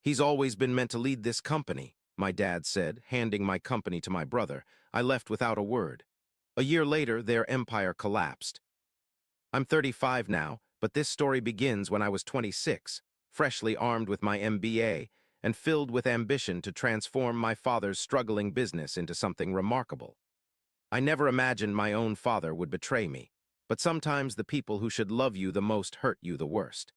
He's always been meant to lead this company, my dad said, handing my company to my brother. I left without a word. A year later, their empire collapsed. I'm 35 now, but this story begins when I was 26, freshly armed with my MBA and filled with ambition to transform my father's struggling business into something remarkable. I never imagined my own father would betray me, but sometimes the people who should love you the most hurt you the worst.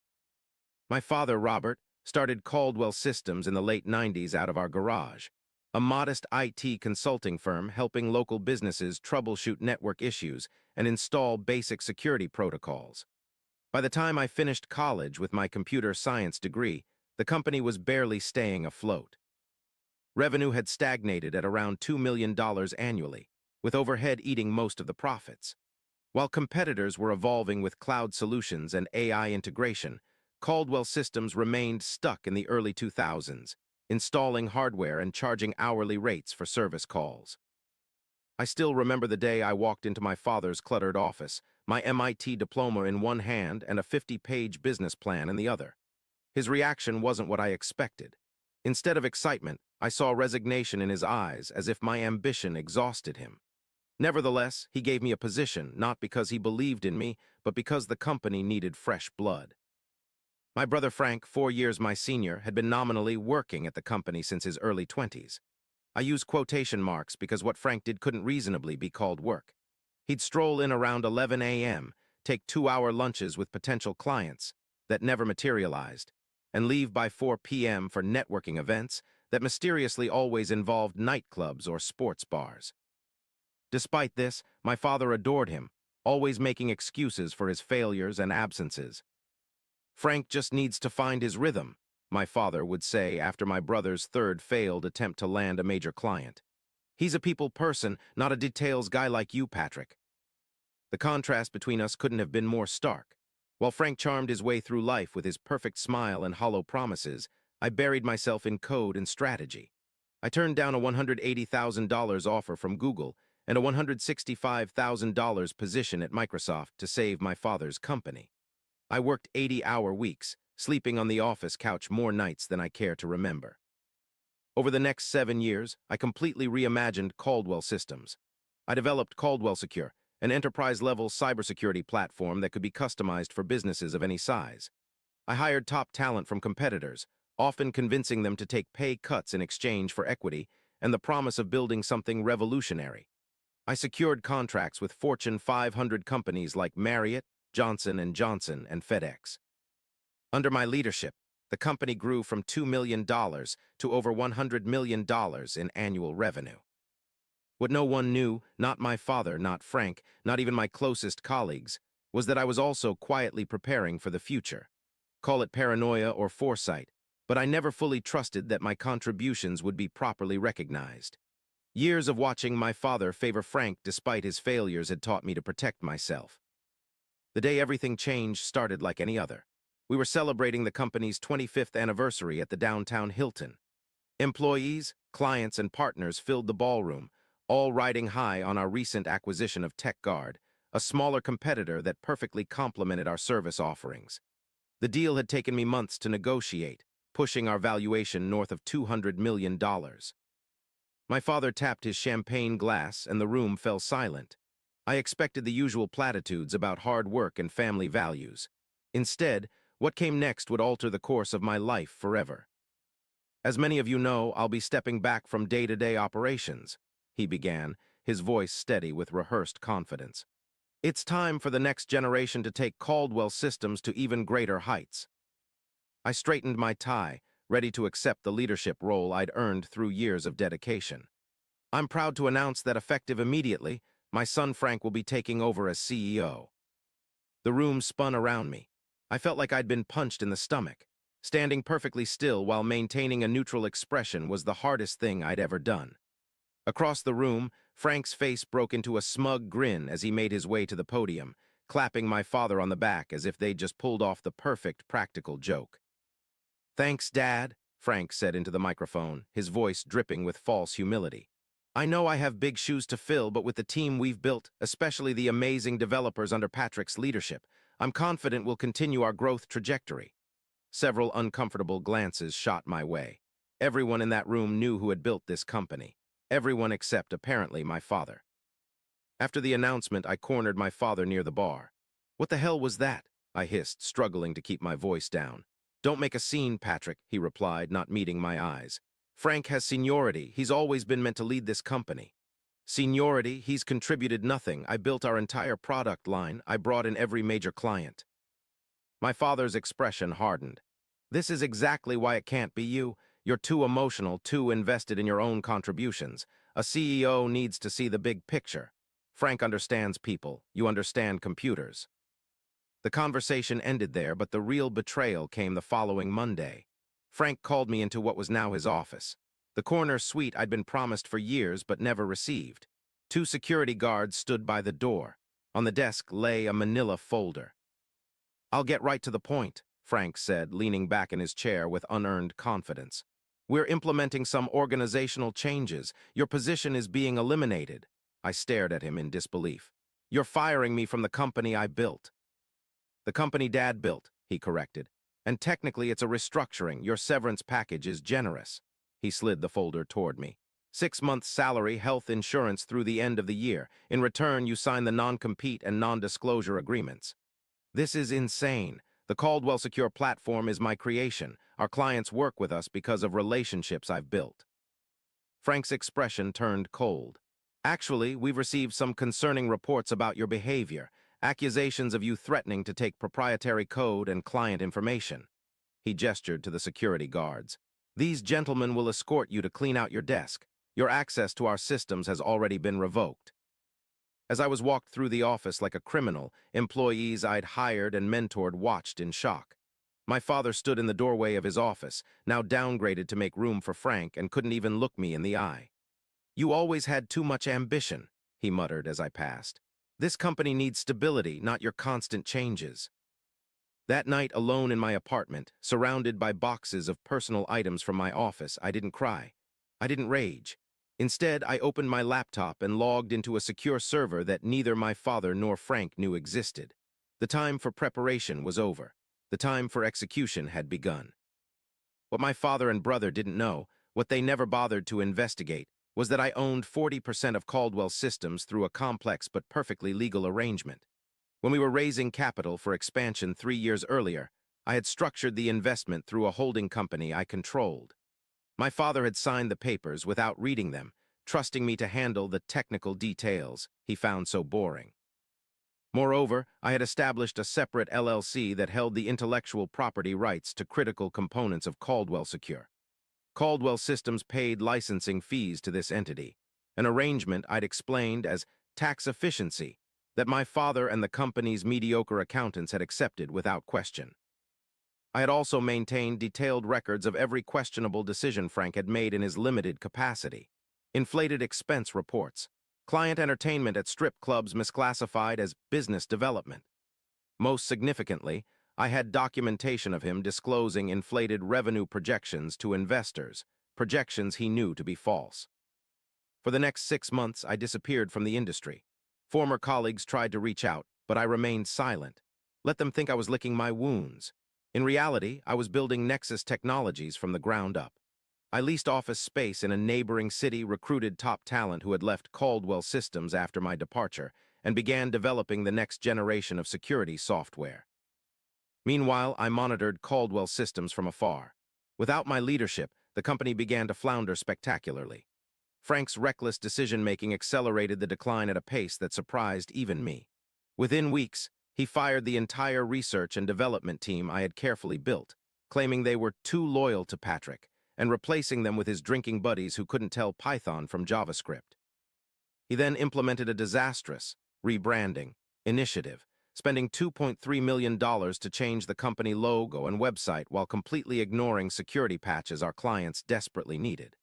My father, Robert, started Caldwell Systems in the late 90s out of our garage, a modest IT consulting firm helping local businesses troubleshoot network issues and install basic security protocols. By the time I finished college with my computer science degree, the company was barely staying afloat. Revenue had stagnated at around $2 million annually, with overhead eating most of the profits. While competitors were evolving with cloud solutions and AI integration, Caldwell Systems remained stuck in the early 2000s, installing hardware and charging hourly rates for service calls. I still remember the day I walked into my father's cluttered office, my MIT diploma in one hand and a 50-page business plan in the other. His reaction wasn't what I expected. Instead of excitement, I saw resignation in his eyes, as if my ambition exhausted him. Nevertheless, he gave me a position, not because he believed in me, but because the company needed fresh blood. My brother Frank, 4 years my senior, had been nominally working at the company since his early 20s. I use quotation marks because what Frank did couldn't reasonably be called work. He'd stroll in around 11 a.m., take 2-hour lunches with potential clients that never materialized, and leave by 4 p.m. for networking events that mysteriously always involved nightclubs or sports bars. Despite this, my father adored him, always making excuses for his failures and absences. "Frank just needs to find his rhythm," my father would say after my brother's third failed attempt to land a major client. "He's a people person, not a details guy like you, Patrick." The contrast between us couldn't have been more stark. While Frank charmed his way through life with his perfect smile and hollow promises, I buried myself in code and strategy. I turned down a $180,000 offer from Google and a $165,000 position at Microsoft to save my father's company. I worked 80-hour weeks, sleeping on the office couch more nights than I care to remember. Over the next 7 years, I completely reimagined Caldwell Systems. I developed Caldwell Secure, an enterprise-level cybersecurity platform that could be customized for businesses of any size. I hired top talent from competitors, often convincing them to take pay cuts in exchange for equity and the promise of building something revolutionary. I secured contracts with Fortune 500 companies like Marriott, Johnson & Johnson, and FedEx. Under my leadership, the company grew from $2 million to over $100 million in annual revenue. What no one knew, not my father, not Frank, not even my closest colleagues, was that I was also quietly preparing for the future. Call it paranoia or foresight, but I never fully trusted that my contributions would be properly recognized. Years of watching my father favor Frank despite his failures had taught me to protect myself. The day everything changed started like any other. We were celebrating the company's 25th anniversary at the downtown Hilton. Employees, clients, and partners filled the ballroom, all riding high on our recent acquisition of TechGuard, a smaller competitor that perfectly complemented our service offerings. The deal had taken me months to negotiate, pushing our valuation north of $200 million. My father tapped his champagne glass and the room fell silent. I expected the usual platitudes about hard work and family values. Instead, what came next would alter the course of my life forever. "As many of you know, I'll be stepping back from day-to-day operations," he began, his voice steady with rehearsed confidence. "It's time for the next generation to take Caldwell Systems to even greater heights." I straightened my tie, ready to accept the leadership role I'd earned through years of dedication. "I'm proud to announce that effective immediately, my son Frank will be taking over as CEO." The room spun around me. I felt like I'd been punched in the stomach. Standing perfectly still while maintaining a neutral expression was the hardest thing I'd ever done. Across the room, Frank's face broke into a smug grin as he made his way to the podium, clapping my father on the back as if they'd just pulled off the perfect practical joke. "Thanks, Dad," Frank said into the microphone, his voice dripping with false humility. "I know I have big shoes to fill, but with the team we've built, especially the amazing developers under Patrick's leadership, I'm confident we'll continue our growth trajectory." Several uncomfortable glances shot my way. Everyone in that room knew who had built this company. Everyone except, apparently, my father. After the announcement, I cornered my father near the bar. "What the hell was that?" I hissed, struggling to keep my voice down. "Don't make a scene, Patrick," he replied, not meeting my eyes. "Frank has seniority. He's always been meant to lead this company." "Seniority? He's contributed nothing. I built our entire product line. I brought in every major client." My father's expression hardened. "This is exactly why it can't be you. You're too emotional, too invested in your own contributions. A CEO needs to see the big picture. Frank understands people. You understand computers." The conversation ended there, but the real betrayal came the following Monday. Frank called me into what was now his office. The corner suite I'd been promised for years but never received. Two security guards stood by the door. On the desk lay a manila folder. "I'll get right to the point," Frank said, leaning back in his chair with unearned confidence. "We're implementing some organizational changes. Your position is being eliminated." I stared at him in disbelief. "You're firing me from the company I built." "The company Dad built," he corrected. "And technically it's a restructuring. Your severance package is generous." He slid the folder toward me. 6 months salary, health insurance through the end of the year. In return, you sign the non-compete and non-disclosure agreements. This is insane. The Caldwell Secure platform is my creation. Our clients work with us because of relationships I've built. Frank's expression turned cold. "Actually, we've received some concerning reports about your behavior. Accusations of you threatening to take proprietary code and client information." He gestured to the security guards. "These gentlemen will escort you to clean out your desk. Your access to our systems has already been revoked." As I was walked through the office like a criminal, employees I'd hired and mentored watched in shock. My father stood in the doorway of his office, now downgraded to make room for Frank, and couldn't even look me in the eye. "You always had too much ambition," he muttered as I passed. "This company needs stability, not your constant changes." That night, alone in my apartment, surrounded by boxes of personal items from my office, I didn't cry. I didn't rage. Instead, I opened my laptop and logged into a secure server that neither my father nor Frank knew existed. The time for preparation was over. The time for execution had begun. What my father and brother didn't know, what they never bothered to investigate, was that I owned 40% of Caldwell Systems through a complex but perfectly legal arrangement. When we were raising capital for expansion 3 years earlier, I had structured the investment through a holding company I controlled. My father had signed the papers without reading them, trusting me to handle the technical details he found so boring. Moreover, I had established a separate LLC that held the intellectual property rights to critical components of Caldwell Secure. Caldwell Systems paid licensing fees to this entity, an arrangement I'd explained as tax efficiency that my father and the company's mediocre accountants had accepted without question. I had also maintained detailed records of every questionable decision Frank had made in his limited capacity. Inflated expense reports, client entertainment at strip clubs misclassified as business development. Most significantly, I had documentation of him disclosing inflated revenue projections to investors, projections he knew to be false. For the next 6 months, I disappeared from the industry. Former colleagues tried to reach out, but I remained silent. Let them think I was licking my wounds. In reality, I was building Nexus Technologies from the ground up. I leased office space in a neighboring city, recruited top talent who had left Caldwell Systems after my departure, and began developing the next generation of security software. Meanwhile, I monitored Caldwell Systems from afar. Without my leadership, the company began to flounder spectacularly. Frank's reckless decision-making accelerated the decline at a pace that surprised even me. Within weeks, he fired the entire research and development team I had carefully built, claiming they were too loyal to Patrick, and replacing them with his drinking buddies who couldn't tell Python from JavaScript. He then implemented a disastrous rebranding initiative, spending $2.3 million to change the company logo and website while completely ignoring security patches our clients desperately needed.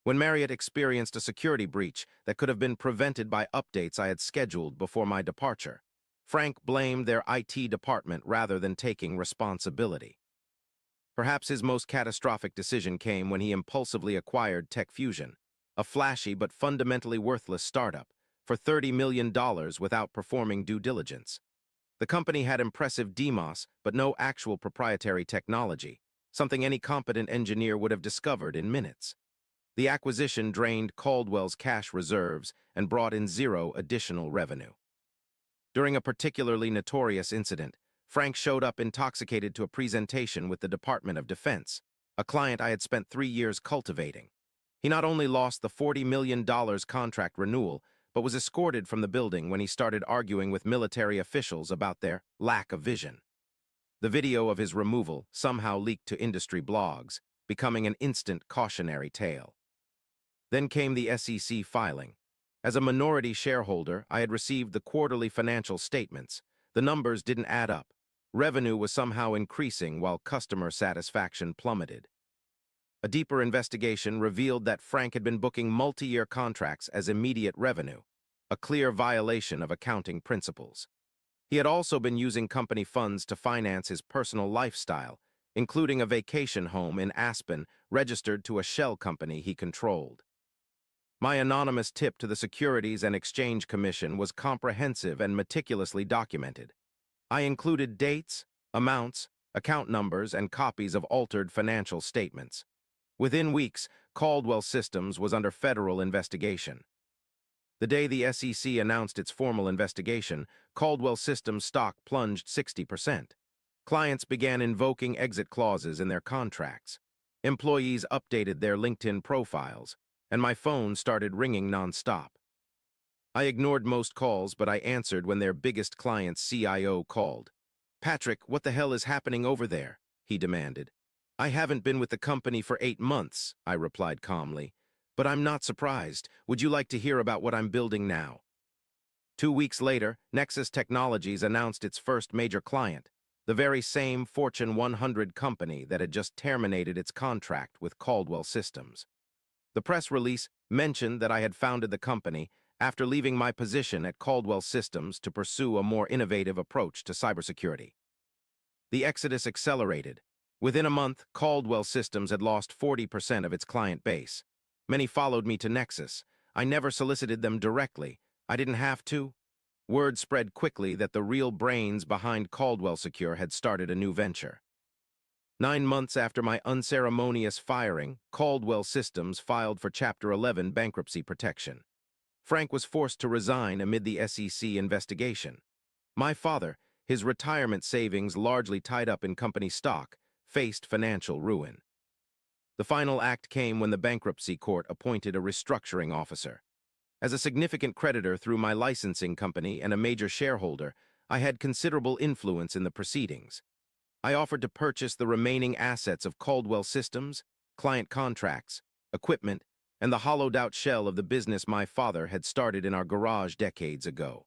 When Marriott experienced a security breach that could have been prevented by updates I had scheduled before my departure, Frank blamed their IT department rather than taking responsibility. Perhaps his most catastrophic decision came when he impulsively acquired TechFusion, a flashy but fundamentally worthless startup, for $30 million without performing due diligence. The company had impressive DMOS, but no actual proprietary technology, something any competent engineer would have discovered in minutes. The acquisition drained Caldwell's cash reserves and brought in zero additional revenue. During a particularly notorious incident, Frank showed up intoxicated to a presentation with the Department of Defense, a client I had spent 3 years cultivating. He not only lost the $40 million contract renewal, but was escorted from the building when he started arguing with military officials about their lack of vision. The video of his removal somehow leaked to industry blogs, becoming an instant cautionary tale. Then came the SEC filing. As a minority shareholder, I had received the quarterly financial statements. The numbers didn't add up. Revenue was somehow increasing while customer satisfaction plummeted. A deeper investigation revealed that Frank had been booking multi-year contracts as immediate revenue, a clear violation of accounting principles. He had also been using company funds to finance his personal lifestyle, including a vacation home in Aspen registered to a shell company he controlled. My anonymous tip to the Securities and Exchange Commission was comprehensive and meticulously documented. I included dates, amounts, account numbers, and copies of altered financial statements. Within weeks, Caldwell Systems was under federal investigation. The day the SEC announced its formal investigation, Caldwell Systems stock plunged 60%. Clients began invoking exit clauses in their contracts. Employees updated their LinkedIn profiles, and my phone started ringing nonstop. I ignored most calls, but I answered when their biggest client's CIO called. "Patrick, what the hell is happening over there?" he demanded. "I haven't been with the company for 8 months," I replied calmly. "But I'm not surprised. Would you like to hear about what I'm building now?" 2 weeks later, Nexus Technologies announced its first major client, the very same Fortune 100 company that had just terminated its contract with Caldwell Systems. The press release mentioned that I had founded the company after leaving my position at Caldwell Systems to pursue a more innovative approach to cybersecurity. The exodus accelerated. Within a month, Caldwell Systems had lost 40% of its client base. Many followed me to Nexus. I never solicited them directly. I didn't have to. Word spread quickly that the real brains behind Caldwell Secure had started a new venture. 9 months after my unceremonious firing, Caldwell Systems filed for Chapter 11 bankruptcy protection. Frank was forced to resign amid the SEC investigation. My father, his retirement savings largely tied up in company stock, faced financial ruin. The final act came when the bankruptcy court appointed a restructuring officer. As a significant creditor through my licensing company and a major shareholder, I had considerable influence in the proceedings. I offered to purchase the remaining assets of Caldwell Systems, client contracts, equipment, and the hollowed-out shell of the business my father had started in our garage decades ago.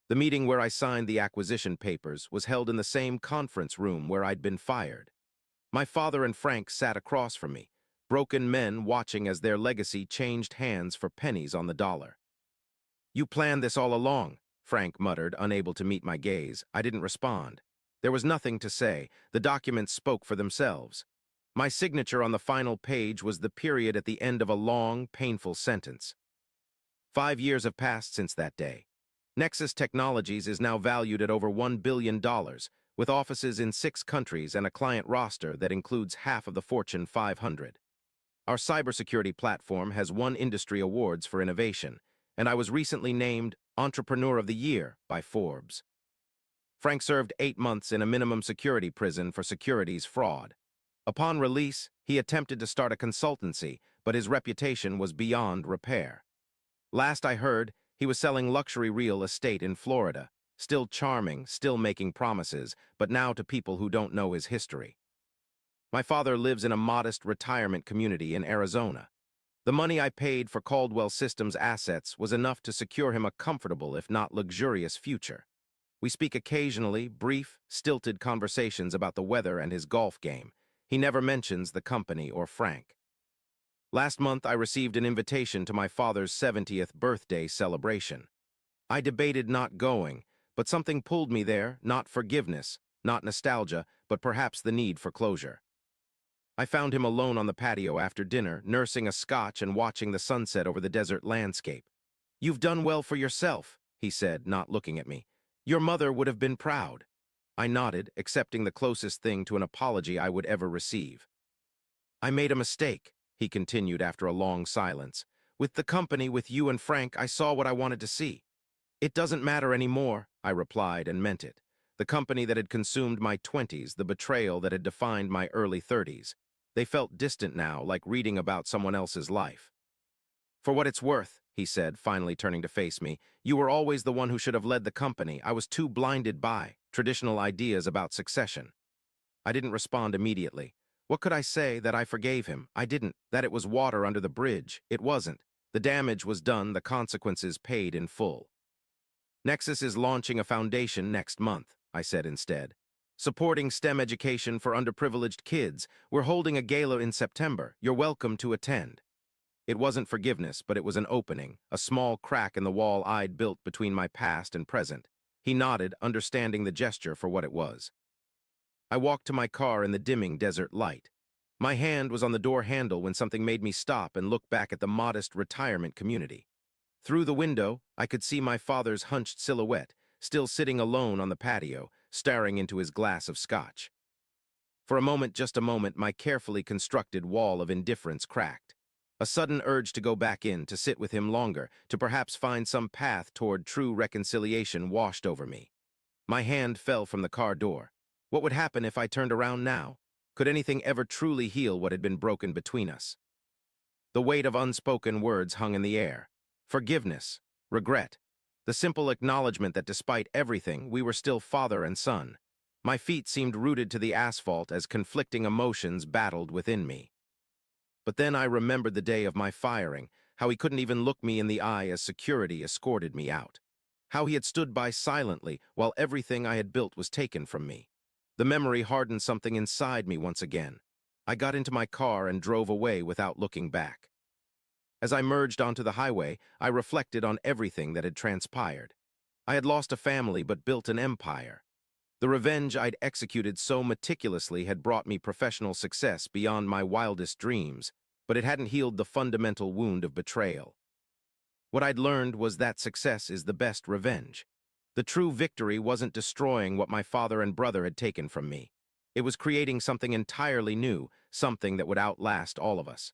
The meeting where I signed the acquisition papers was held in the same conference room where I'd been fired. My father and Frank sat across from me, broken men watching as their legacy changed hands for pennies on the dollar. "You planned this all along," Frank muttered, unable to meet my gaze. I didn't respond. There was nothing to say. The documents spoke for themselves. My signature on the final page was the period at the end of a long, painful sentence. 5 years have passed since that day. Nexus Technologies is now valued at over $1 billion, with offices in 6 countries and a client roster that includes half of the Fortune 500. Our cybersecurity platform has won industry awards for innovation, and I was recently named Entrepreneur of the Year by Forbes. Frank served 8 months in a minimum security prison for securities fraud. Upon release, he attempted to start a consultancy, but his reputation was beyond repair. Last I heard, he was selling luxury real estate in Florida, still charming, still making promises, but now to people who don't know his history. My father lives in a modest retirement community in Arizona. The money I paid for Caldwell Systems assets was enough to secure him a comfortable, if not luxurious, future. We speak occasionally, brief, stilted conversations about the weather and his golf game. He never mentions the company or Frank. Last month, I received an invitation to my father's 70th birthday celebration. I debated not going, but something pulled me there, not forgiveness, not nostalgia, but perhaps the need for closure. I found him alone on the patio after dinner, nursing a scotch and watching the sunset over the desert landscape. "You've done well for yourself," he said, not looking at me. Your mother would have been proud. I nodded, accepting the closest thing to an apology I would ever receive. I made a mistake, he continued after a long silence. With the company, with you and Frank, I saw what I wanted to see. It doesn't matter anymore, I replied and meant it. The company that had consumed my 20s, the betrayal that had defined my early 30s. They felt distant now, like reading about someone else's life. For what it's worth, he said, finally turning to face me, you were always the one who should have led the company. I was too blinded by traditional ideas about succession. I didn't respond immediately. What could I say? That I forgave him? I didn't. That it was water under the bridge? It wasn't. The damage was done, the consequences paid in full. Nexus is launching a foundation next month, I said instead. Supporting STEM education for underprivileged kids. We're holding a gala in September. You're welcome to attend. It wasn't forgiveness, but it was an opening, a small crack in the wall I'd built between my past and present. He nodded, understanding the gesture for what it was. I walked to my car in the dimming desert light. My hand was on the door handle when something made me stop and look back at the modest retirement community. Through the window, I could see my father's hunched silhouette, still sitting alone on the patio, staring into his glass of scotch. For a moment, just a moment, my carefully constructed wall of indifference cracked. A sudden urge to go back in, to sit with him longer, to perhaps find some path toward true reconciliation washed over me. My hand fell from the car door. What would happen if I turned around now? Could anything ever truly heal what had been broken between us? The weight of unspoken words hung in the air. Forgiveness, regret, the simple acknowledgement that despite everything, we were still father and son. My feet seemed rooted to the asphalt as conflicting emotions battled within me. But then I remembered the day of my firing, how he couldn't even look me in the eye as security escorted me out. How he had stood by silently while everything I had built was taken from me. The memory hardened something inside me once again. I got into my car and drove away without looking back. As I merged onto the highway, I reflected on everything that had transpired. I had lost a family but built an empire. The revenge I'd executed so meticulously had brought me professional success beyond my wildest dreams, but it hadn't healed the fundamental wound of betrayal. What I'd learned was that success is the best revenge. The true victory wasn't destroying what my father and brother had taken from me. It was creating something entirely new, something that would outlast all of us.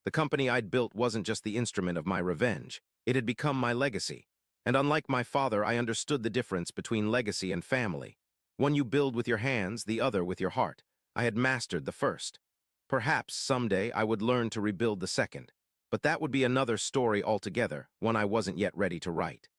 The company I'd built wasn't just the instrument of my revenge. It had become my legacy. And unlike my father, I understood the difference between legacy and family. One you build with your hands, the other with your heart. I had mastered the first. Perhaps someday I would learn to rebuild the second. But that would be another story altogether, one I wasn't yet ready to write.